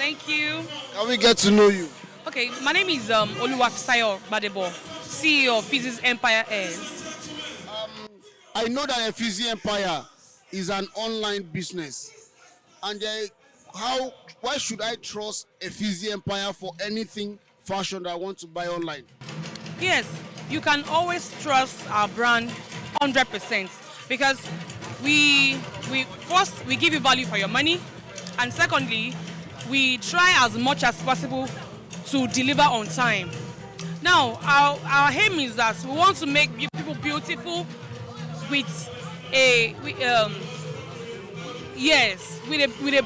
Thank you. Can we get to know you? Okay, my name is Oluwafisayo Badebo, CEO of Physics Empire Airs. I know that Effizi Empire is an online business. And why should I trust Effizi Empire for anything fashion that I want to buy online? Yes, you can always trust our brand 100% because we give you value for your money, and secondly, we try as much as possible to deliver on time. Now, our aim is that we want to make people beautiful with a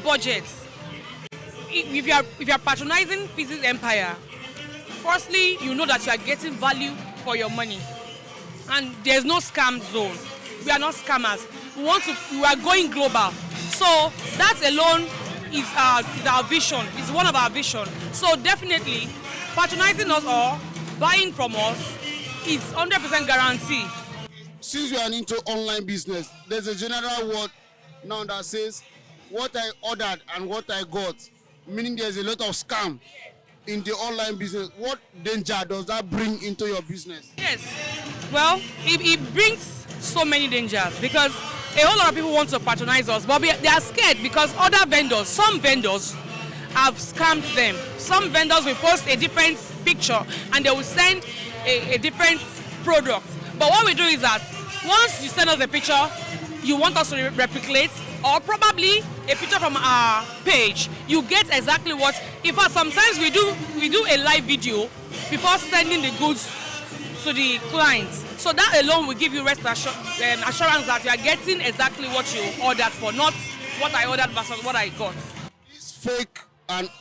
budget. If you are patronizing Physics Empire, firstly, you know that you are getting value for your money, and there's no scam zone. We are not scammers. We are going global. So that alone is our vision. It's one of our vision. So definitely, patronizing us or buying from us is 100% guarantee. Since you are into online business, there's a general word now that says what I ordered and what I got, meaning there's a lot of scam in the online business. What danger does that bring into your business? Yes, well, it brings so many dangers because a whole lot of people want to patronize us, but they are scared because some vendors have scammed them. Some vendors will post a different picture and they will send a different product. But what we do is that once you send us a picture you want us to replicate, or probably a picture from our page, you get exactly what. In fact, sometimes we do a live video before sending the goods to the clients. So that alone will give you assurance that you are getting exactly what you ordered for, not what I ordered versus what I got.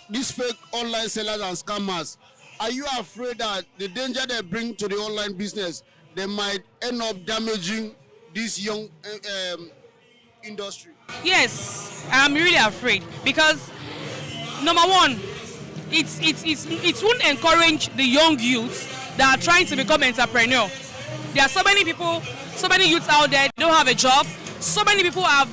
These fake online sellers and scammers, are you afraid that the danger they bring to the online business, they might end up damaging this young industry? Yes, I'm really afraid because number one, it won't encourage the young youths that are trying to become entrepreneur. There are so many people, so many youths out there don't have a job. So many people have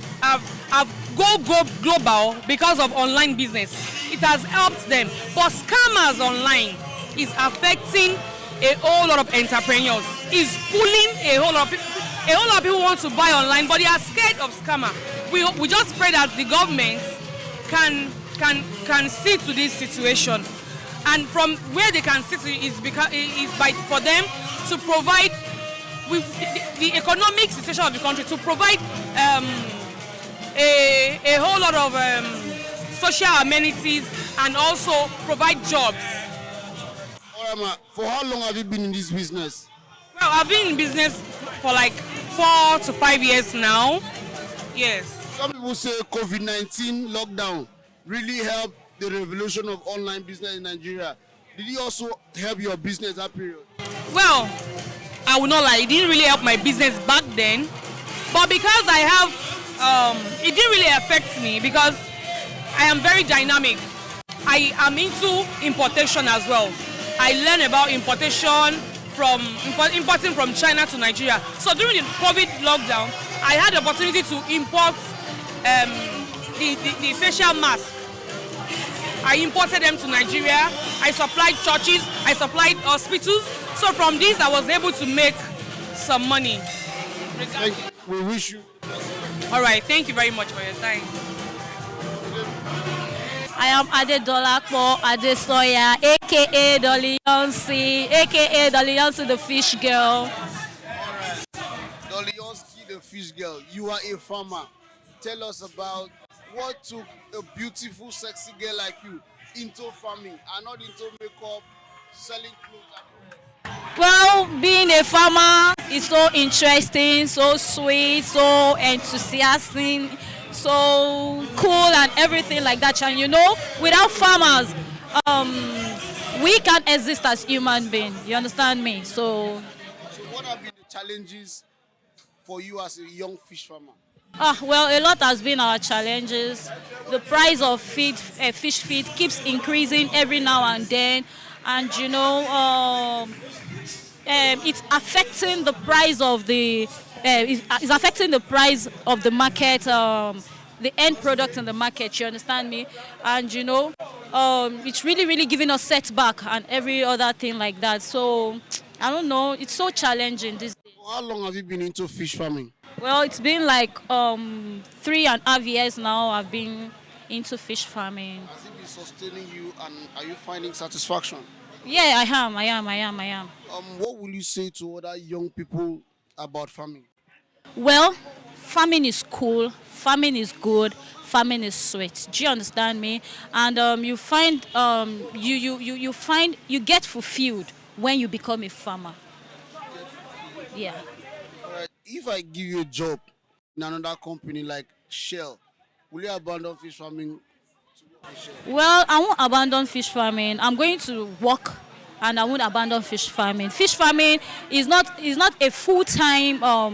go global because of online business. It has helped them. But scammers online is affecting a whole lot of entrepreneurs. It's pulling a whole lot of people. A whole lot of people want to buy online, but they are scared of scammer. We just pray that the government can see to this situation, and from where they can see to it is for them to provide with the economic situation of the country, to provide a whole lot of social amenities and also provide jobs. Alright, for how long have you been in this business? Well, I've been in business for like 4 to 5 years now. Yes. Some people say COVID-19 lockdown really helped the revolution of online business in Nigeria. Did it also help your business that period? Well, I will not lie, it didn't really help my business back then. But because I have, it didn't really affect me because I am very dynamic. I am into importation as well. I learned about importing from China to Nigeria. So during the COVID lockdown, I had the opportunity to import the facial mask. I imported them to Nigeria. I supplied churches, I supplied hospitals. So from this, I was able to make some money. Thank you. We wish you. All right, thank you very much for your time. I am Adedolapo Adesoya, aka Dolly Yonsey, aka Dolly Yonsey the fish girl. Alright. Dolly Yonsey the fish girl, you are a farmer. Tell us about what took a beautiful, sexy girl like you into farming and not into makeup, selling clothes. Well, being a farmer is so interesting, so sweet, so enthusiastic, so cool and everything like that. And you know, without farmers, we can't exist as human beings. You understand me? So what have been the challenges for you as a young fish farmer? Well, a lot has been our challenges. The price of fish feed keeps increasing every now and then, and you know, it's affecting the price of it's affecting the price of the market, the end product in the market. You understand me? And you know, it's really giving us setback and every other thing like that. So I don't know. It's so challenging this day. How long have you been into fish farming? Well, it's been like 3.5 years now. I've been into fish farming. Has it been sustaining you, and are you finding satisfaction? Yeah, I am. What will you say to other young people about farming? Well, farming is cool, farming is good, farming is sweet. Do you understand me? And you find you find you get fulfilled when you become a farmer. Yeah. Alright, if I give you a job in another company like Shell, will you abandon fish farming? Well, I won't abandon fish farming. I'm going to work, and I won't abandon fish farming. Fish farming is not a full time how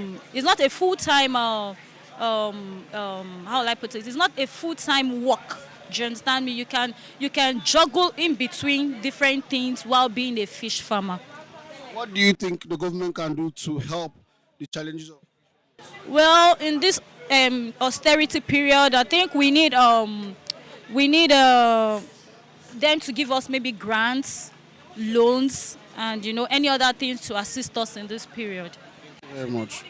will I put it? It's not a full time work. Do you understand me? You can juggle in between different things while being a fish farmer. What do you think the government can do to help the challenges of? Well, in this austerity period, I think we need them to give us maybe grants, loans, and any other things to assist us in this period. Very much.